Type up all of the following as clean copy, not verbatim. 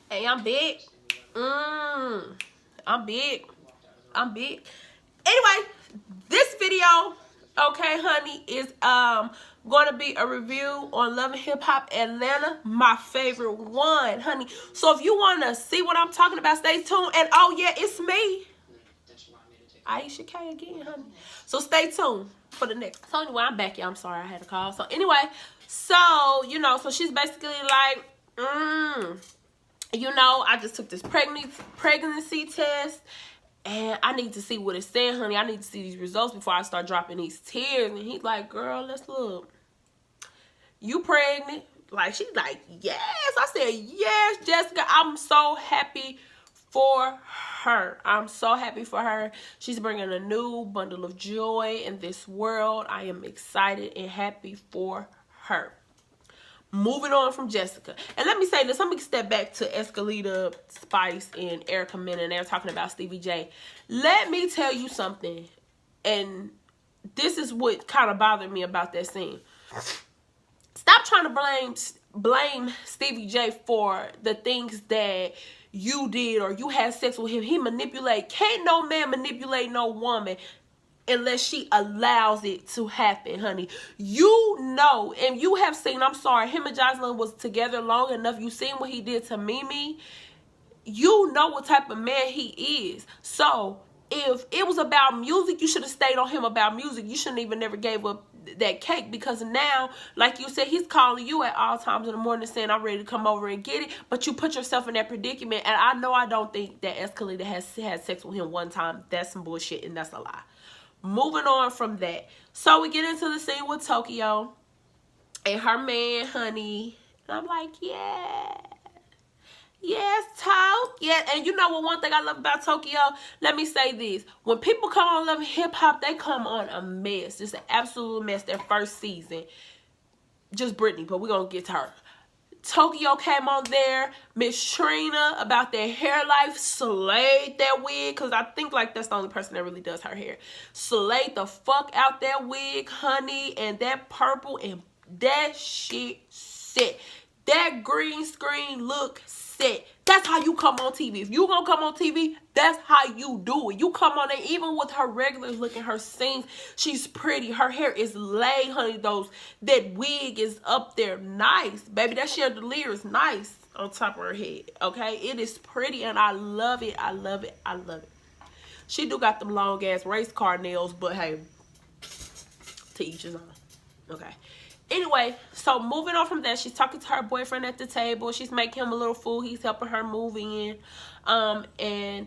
Hey, I'm big. I'm big. I'm big. Anyway, this video, okay, honey, is going to be a review on Love and Hip Hop Atlanta, my favorite one, honey. So if you want to see what I'm talking about, stay tuned. And oh yeah, it's me, Aisha K again, honey. So stay tuned for the next. So anyway, I'm back, y'all. I'm sorry I had a call. So anyway, so you know, so she's basically like, you know, I just took this pregnancy test, and I need to see what it's saying, honey. I need to see these results before I start dropping these tears. And he's like, girl, let's look. You pregnant? Like, she's like, yes. I said, yes, Jessica. I'm so happy for her. I'm so happy for her. She's bringing a new bundle of joy in this world. I am excited and happy for her. Moving on from Jessica. And let me say this. Let me step back to Escalita, Spice, and Erica Mena. And they're talking about Stevie J. Let me tell you something. And this is what kind of bothered me about that scene. Stop trying to blame Stevie J for the things that you did or you had sex with him. He manipulate. Can't no man manipulate no woman unless she allows it to happen, honey. You know, and you have seen, I'm sorry, him and Jocelyn was together long enough. You seen what he did to Mimi. You know what type of man he is. So, if it was about music, you should have stayed on him about music. You shouldn't even never gave up that cake, because now, like you said, he's calling you at all times in the morning saying, I'm ready to come over and get it. But you put yourself in that predicament. And I know I don't think that Escalita has had sex with him one time. That's some bullshit, and that's a lie. Moving on from that. So we get into the scene with Tokyo and her man, honey. And I'm like, yeah. Yes, Talk. Yeah, and you know what, one thing I love about Tokyo? Let me say this. When people come on Love and Hip Hop, they come on a mess. Just an absolute mess their first season. Just Brittany, but we're going to get to her. Tokyo came on there. Miss Trina about their hair life, slayed that wig, because I think like that's the only person that really does her hair. Slayed the fuck out that wig, honey, and that purple, and that shit set. That green screen look set. That's how you come on TV. If you gonna come on TV, that's how you do it. You come on there, even with her regulars looking, her scenes, she's pretty. Her hair is laid, honey. That wig is up there, nice, baby. That chandelier is nice on top of her head. Okay, it is pretty, and I love it. I love it. I love it. She do got them long ass race car nails, but hey, to each his own. Okay. Anyway, so moving on from that, she's talking to her boyfriend at the table. She's making him a little food. He's helping her move in. You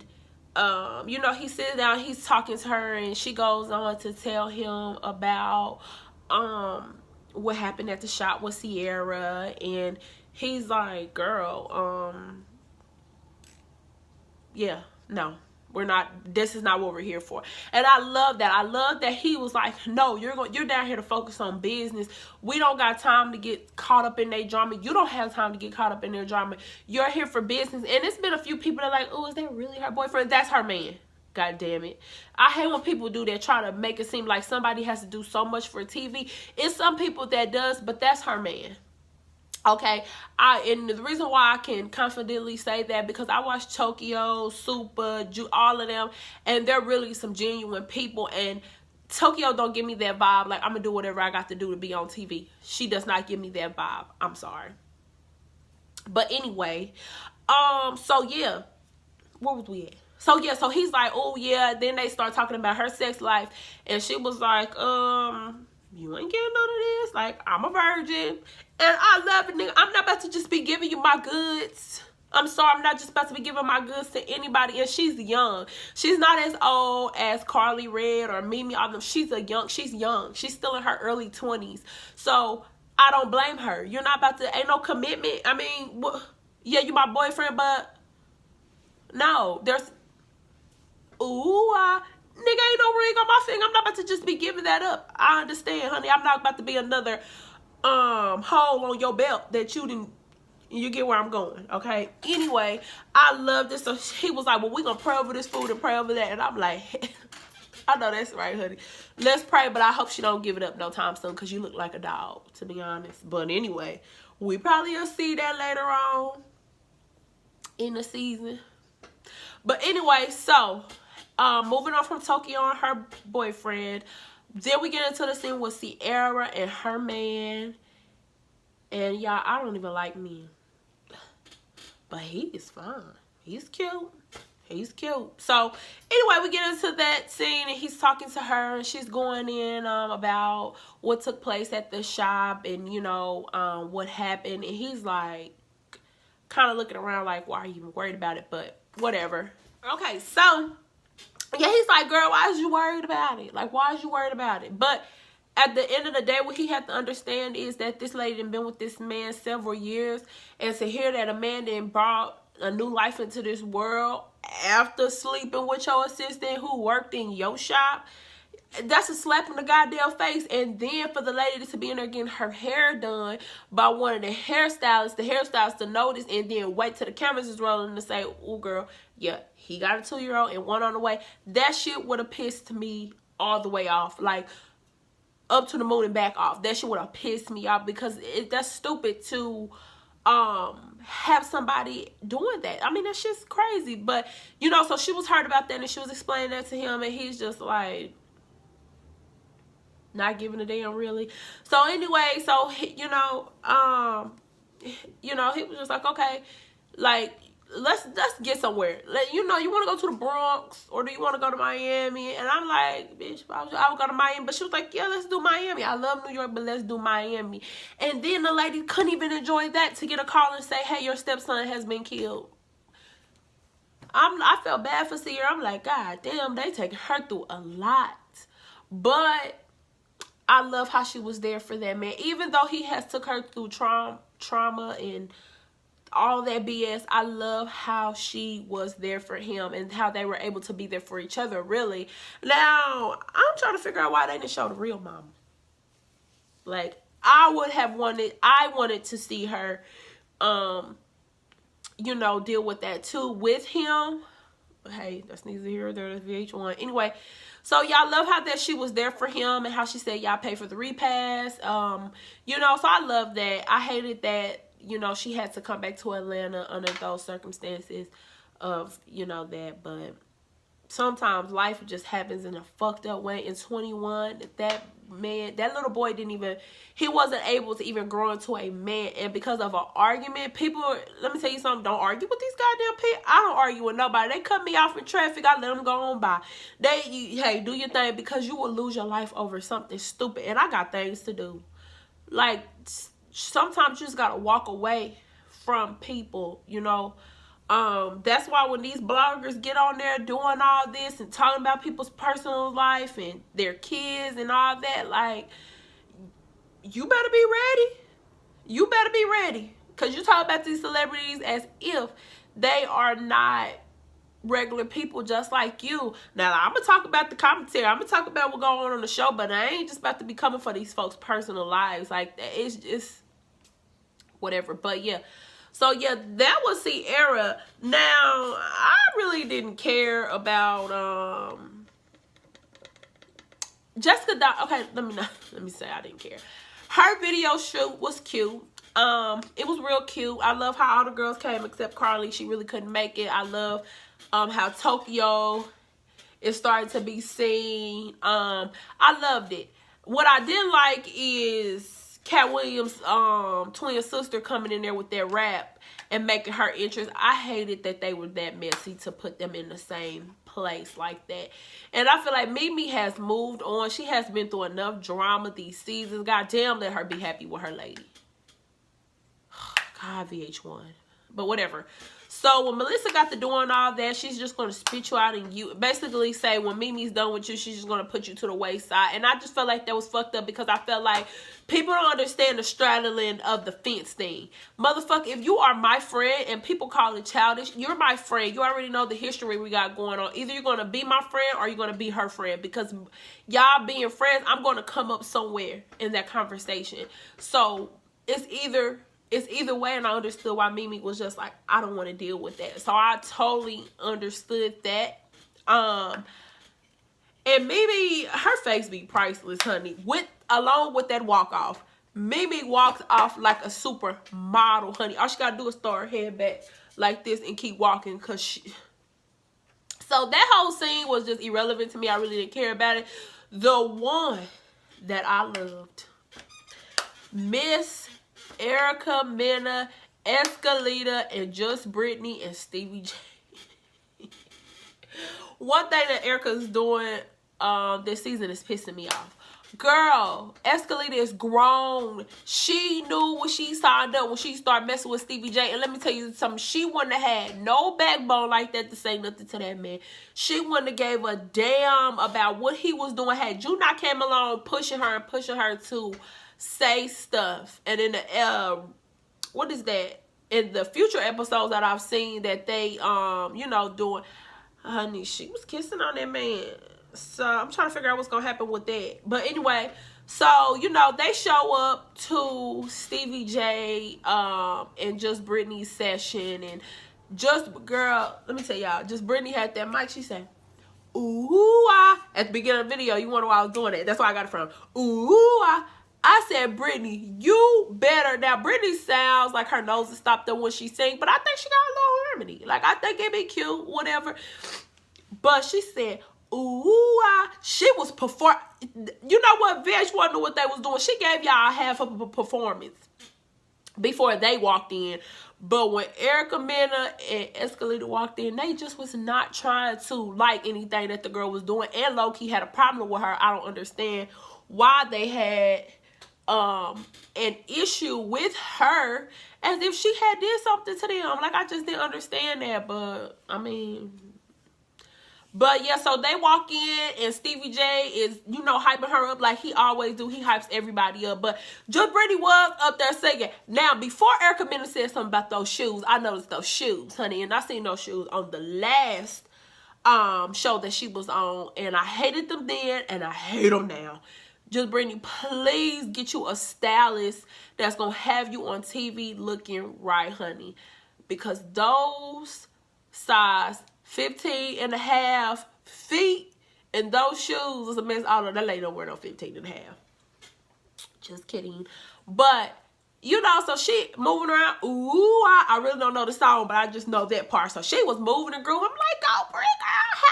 know, he sits down, he's talking to her, and she goes on to tell him about what happened at the shop with Sierra. And he's like, girl, yeah, no. We're not, this is not what we're here for. And I love that. I love that he was like, no, you're down here to focus on business. We don't got time to get caught up in their drama. You don't have time to get caught up in their drama. You're here for business. And it's been a few people that are like, oh, is that really her boyfriend? That's her man. God damn it. I hate when people do that, try to make it seem like somebody has to do so much for TV. It's some people that does, but that's her man. Okay, and the reason why I can confidently say that, because I watch Tokyo, Super, all of them, and they're really some genuine people. And Tokyo don't give me that vibe like I'm gonna do whatever I got to do to be on TV. She does not give me that vibe. I'm sorry. But anyway, so yeah, where was we at? So yeah, so he's like, oh yeah. Then they start talking about her sex life, and she was like, you ain't getting none of this. Like, I'm a virgin. And I love it, nigga. I'm not about to just be giving you my goods. I'm sorry. I'm not just about to be giving my goods to anybody. And she's young. She's not as old as Carly Red or Mimi. All them. She's young. She's still in her early 20s. So, I don't blame her. You're not about to, ain't no commitment. I mean, yeah, you my boyfriend, but no. There's, nigga, ain't no ring on my finger. I'm not about to just be giving that up. I understand, honey. I'm not about to be another hole on your belt that you didn't. You get where I'm going, okay? Anyway, I love this. So he was like, well, we're gonna pray over this food and pray over that. And I'm like, I know that's right, honey. Let's pray, but I hope she don't give it up no time soon, because you look like a dog, to be honest. But anyway, we probably will see that later on. in the season. But anyway, so moving on from Tokyo and her boyfriend, then we get into the scene with Sierra and her man. And y'all, I don't even like men, but he is fine. He's cute. He's cute. So anyway, we get into that scene and he's talking to her and she's going in about what took place at the shop and, you know, what happened. And he's like, kind of looking around like, why are you even worried about it? But whatever. Okay, so yeah, he's like, girl, why is you worried about it? Like, why is you worried about it? But at the end of the day, what he had to understand is that this lady had been with this man several years. And to hear that a man then brought a new life into this world after sleeping with your assistant who worked in your shop, that's a slap in the goddamn face. And then for the lady to be in there getting her hair done by one of the hairstylists to notice and then wait till the cameras is rolling to say, oh girl, yeah, he got a 2-year-old and one on the way. That shit would have pissed me all the way off. Like, up to the moon and back off. That shit would have pissed me off because that's stupid to have somebody doing that. I mean, that shit's crazy. But, you know, so she was hurt about that and she was explaining that to him and he's just like, not giving a damn really. So anyway, so, you know, he was just like, okay, like, let's get somewhere. You know, you want to go to the Bronx or do you want to go to Miami? And I'm like, bitch, I would go to Miami. But she was like, yeah, let's do Miami. I love New York, but let's do Miami. And then the lady couldn't even enjoy that to get a call and say, hey, your stepson has been killed. I felt bad for Sierra. I'm like, God damn, they taking her through a lot. But I love how she was there for that man. Even though he has took her through trauma and all that BS, I love how she was there for him and how they were able to be there for each other, really. Now, I'm trying to figure out why they didn't show the real mama. Like, I wanted to see her, you know, deal with that too with him. But hey, that's neither here nor there, that's VH1. Anyway, so y'all love how that she was there for him and how she said y'all pay for the repass. You know, so I love that. I hated that, you know, she had to come back to Atlanta under those circumstances of, you know, that. But sometimes life just happens in a fucked up way. In 21, that man, that little boy he wasn't able to even grow into a man. And because of an argument, people, let me tell you something, don't argue with these goddamn people. I don't argue with nobody. They cut me off in traffic, I let them go on by. Hey, do your thing, because you will lose your life over something stupid. And I got things to do. Like, sometimes you just gotta walk away from people, you know. That's why when these bloggers get on there doing all this and talking about people's personal life and their kids and all that, like, you better be ready. You better be ready. Because you talk about these celebrities as if they are not regular people just like you. Now, I'm going to talk about the commentary. I'm going to talk about what's going on the show, but I ain't just about to be coming for these folks' personal lives. Like, it's just whatever. But, yeah. So, yeah, that was Sierra. Now, I really didn't care about Jessica. Okay, let me say I didn't care. Her video shoot was cute. It was real cute. I love how all the girls came except Carly. She really couldn't make it. I love how Tokyo is starting to be seen. I loved it. What I didn't like is Cat Williams' twin sister coming in there with their rap and making her interest. I hated that they were that messy to put them in the same place like that. And I feel like Mimi has moved on. She has been through enough drama these seasons. Goddamn, let her be happy with her lady. God, VH1. But whatever. So when Melissa got to doing all that, she's just going to spit you out and you basically say when Mimi's done with you, she's just going to put you to the wayside. And I just felt like that was fucked up because I felt like people don't understand the straddling of the fence thing. Motherfucker, if you are my friend and people call it childish, you're my friend. You already know the history we got going on. Either you're going to be my friend or you're going to be her friend, because y'all being friends, I'm going to come up somewhere in that conversation. So it's either way, and I understood why Mimi was just like, I don't want to deal with that. So I totally understood that. And Mimi, her face be priceless, honey. Along with that walk off. Mimi walks off like a super model, honey. All she gotta do is throw her head back. like this and keep walking, because she... So that whole scene was just irrelevant to me. I really didn't care about it. The one that I loved, Miss Erica Mena, Escalita, and Just Brittany and Stevie J. One thing that Erica's doing this season is pissing me off. Girl, Escalita is grown. She knew when she signed up, when she started messing with Stevie J. And let me tell you something, she wouldn't have had no backbone like that to say nothing to that man. She wouldn't have gave a damn about what he was doing. Had you not came along pushing her to say stuff. And in the, what is that? In the future episodes that I've seen that they, you know, doing, honey, she was kissing on that man. So I'm trying to figure out what's gonna happen with that. But anyway, so you know, they show up to Stevie J and Just Brittany's session, and just, girl, let me tell y'all, Just Brittany had that mic. She said, ooh ah, at the beginning of the video. You wonder why I was doing that. That's where I got it from. Ooh ah. I said, Brittany, you better. Now, Brittany sounds like her nose is stopped up when she sings, but I think she got a little harmony. Like, I think it'd be cute, whatever. But she said, ooh, she was perform. You know what? Veg wasn't what they was doing. She gave y'all half of a performance before they walked in. But when Erica Mena and Escalita walked in, they just was not trying to like anything that the girl was doing. And low-key had a problem with her. I don't understand why they had an issue with her, as if she had did something to them. Like, I just didn't understand that. But I mean, but yeah, so they walk in and Stevie J is, you know, hyping her up like he always do. He hypes everybody up. But Just Brittany was up there singing. Now, before Erica Mena said something about those shoes, I noticed those shoes, honey. And I seen those shoes on the last show that she was on. And I hated them then and I hate them now. Just Brittany, please get you a stylist that's going to have you on TV looking right, honey. Because those size 15.5 feet and those shoes is a mess. I don't know, that lady don't wear no 15.5. Just kidding. But, you know, so she moving around. Ooh, I really don't know the song, but I just know that part. So she was moving and grooving. I'm like, go, Britt, girl, hey.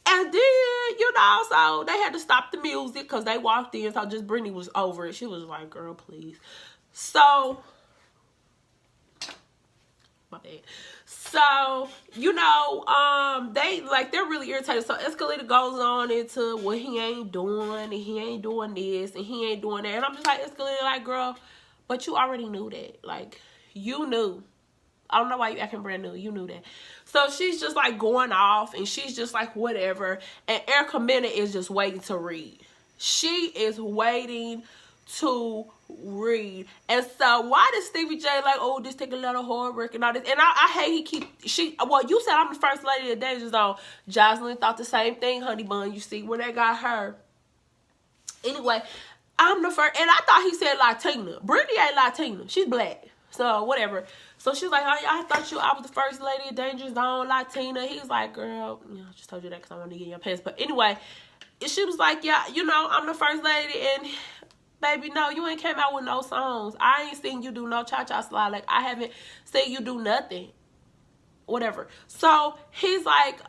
And then, you know, so they had to stop the music because they walked in. So Just Brittany was over it. She was like, girl, please. So, my bad. So, you know, they're really irritated. So Escalita goes on into what he ain't doing, and he ain't doing this, and he ain't doing that. And I'm just like, Escalita, like, girl, but you already knew that. Like, you knew. I don't know why you acting brand new. You knew that. So she's just like going off, and she's just like whatever. And Erica Mena is just waiting to read. She is waiting to read. And so why does Stevie J like, oh, this take a lot of hard work and all this? And I hate well, you said I'm the first lady of Danger Zone. Jocelyn thought the same thing, honey bun. You see where they got her. Anyway, I'm the first, and I thought he said Latina. Brittany ain't Latina. She's black. So whatever. So she's like, oh, I thought I was the first lady of Danger Zone, Latina. He's like, girl, you know, I just told you that because I wanted to get your pants. But anyway, she was like, yeah, you know, I'm the first lady, and baby, no, you ain't came out with no songs. I ain't seen you do no cha-cha slide. Like, I haven't seen you do nothing. Whatever. So he's like,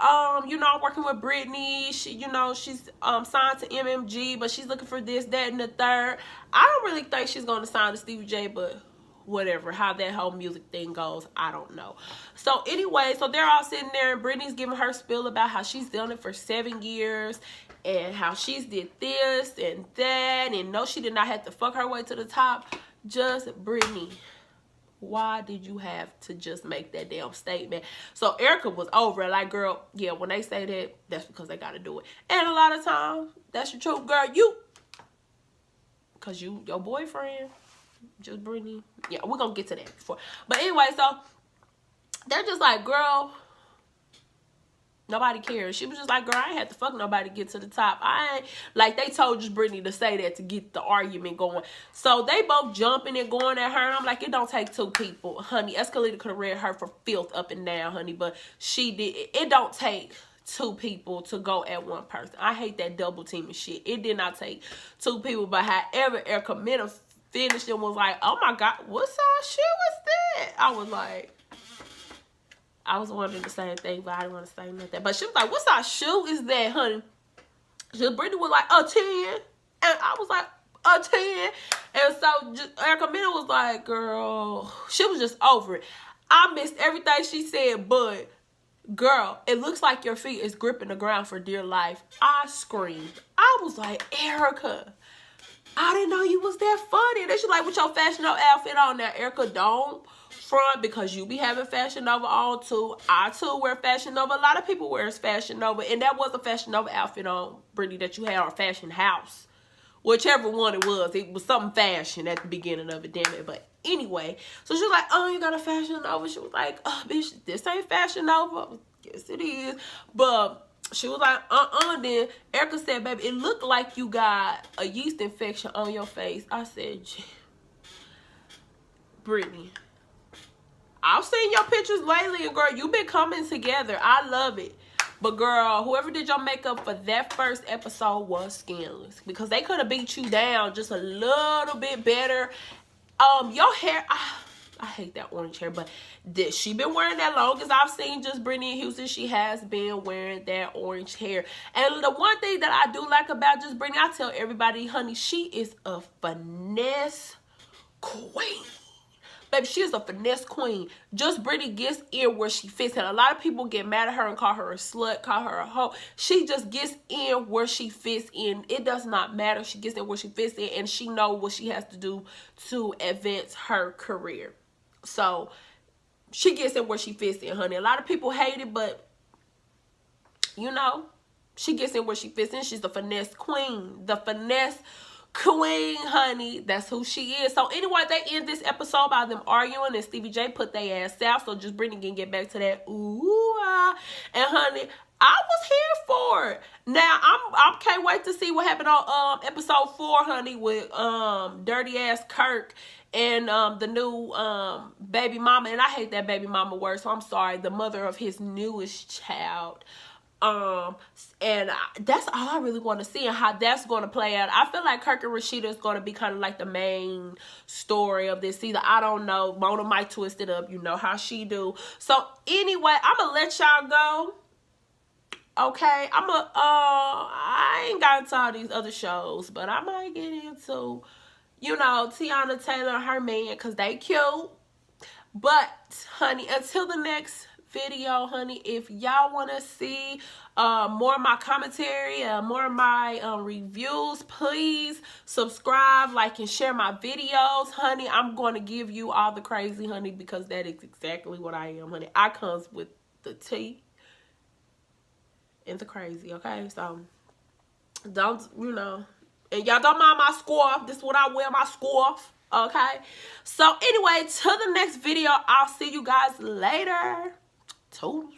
you know, I'm working with Brittany. She, you know, she's signed to MMG, but she's looking for this, that, and the third. I don't really think she's going to sign to Stevie J, but whatever. How that whole music thing goes, I don't know. So anyway, so they're all sitting there, and Brittany's giving her spiel about how she's done it for 7 years, and how she's did this and that, and no, she did not have to fuck her way to the top. Just Brittany, why did you have to just make that damn statement? So Erica was over it, like, girl, yeah, when they say that, that's because they gotta do it. And a lot of times, that's the truth, girl. Because your boyfriend, Just Brittany, yeah, we're gonna get to that before. But anyway, so they're just like, girl, nobody cares. She was just like, girl, I ain't had to fuck nobody to get to the top. I ain't, like, they told Just Brittany to say that to get the argument going. So they both jumping and going at her. And I'm like, it don't take 2 people, honey. Escalita could have read her for filth up and down, honey, but she did. It don't take 2 people to go at one person. I hate that double teaming shit. It did not take 2 people, but however, Erica Mena finished and was like, oh my God, what song shit was that? I was like, I was wondering the same thing, but I didn't want to say nothing. But she was like, what size shoe is that, honey? Brittany was like, a 10. And I was like, a 10. And so Erica Mena was like, girl, she was just over it. I missed everything she said, but girl, it looks like your feet is gripping the ground for dear life. I screamed. I was like, Erica, I didn't know you was that funny. And then she's like, with your Fashion Nova outfit on now, Erica, don't front, because you be having Fashion Nova on too. I too wear Fashion Nova. A lot of people wears Fashion Nova, and that was a Fashion Nova outfit on, Brittany, that you had on Fashion House. Whichever one it was something fashion at the beginning of it, damn it. But anyway, so she was like, oh, you got a Fashion Nova? She was like, oh, bitch, this ain't Fashion Nova. Yes, it is. But she was like, then Erica said, baby, it looked like you got a yeast infection on your face. I said, Brittany, I've seen your pictures lately, and girl, you've been coming together. I love it. But girl, whoever did your makeup for that first episode was skinless, because they could have beat you down just a little bit better. Your hair, I hate that orange hair, but she been wearing that long as I've seen just Brittany Houston. She has been wearing that orange hair. And the one thing that I do like about just Brittany, I tell everybody, honey, she is a finesse queen. Baby, she is a finesse queen. Just Brittany gets in where she fits. And a lot of people get mad at her and call her a slut, call her a hoe. She just gets in where she fits in. It does not matter. She gets in where she fits in, and she knows what she has to do to advance her career. So she gets in where she fits in, honey. A lot of people hate it, but you know, she gets in where she fits in. She's the finesse queen. The finesse queen, honey. That's who she is. So anyway, they end this episode by them arguing, and Stevie J put their ass out. So just Brittany can get back to that ooh ah. And honey, I was here for it. Now I can't wait to see what happened on episode 4, honey, with dirty ass Kirk and the new baby mama. And I hate that baby mama word, so I'm sorry, the mother of his newest child. And that's all I really want to see, and how that's going to play out. I feel like Kirk and Rashida is going to be kind of like the main story of this season. I don't know. Mona might twist it up. You know how she do. So anyway, I'm going to let y'all go. Okay. I ain't got into all these other shows, but I might get into, you know, Tiana Taylor and her man, because they cute. But honey, until the next video, honey, if y'all want to see more of my commentary, more of my reviews, please subscribe, like, and share my videos, honey. I'm going to give you all the crazy, honey, because that is exactly what I am, honey. I comes with the tea and the crazy, okay? So don't, you know, and y'all don't mind my scarf. This is what I wear, my scarf. Okay, so anyway, till the next video, I'll see you guys later. Toodles.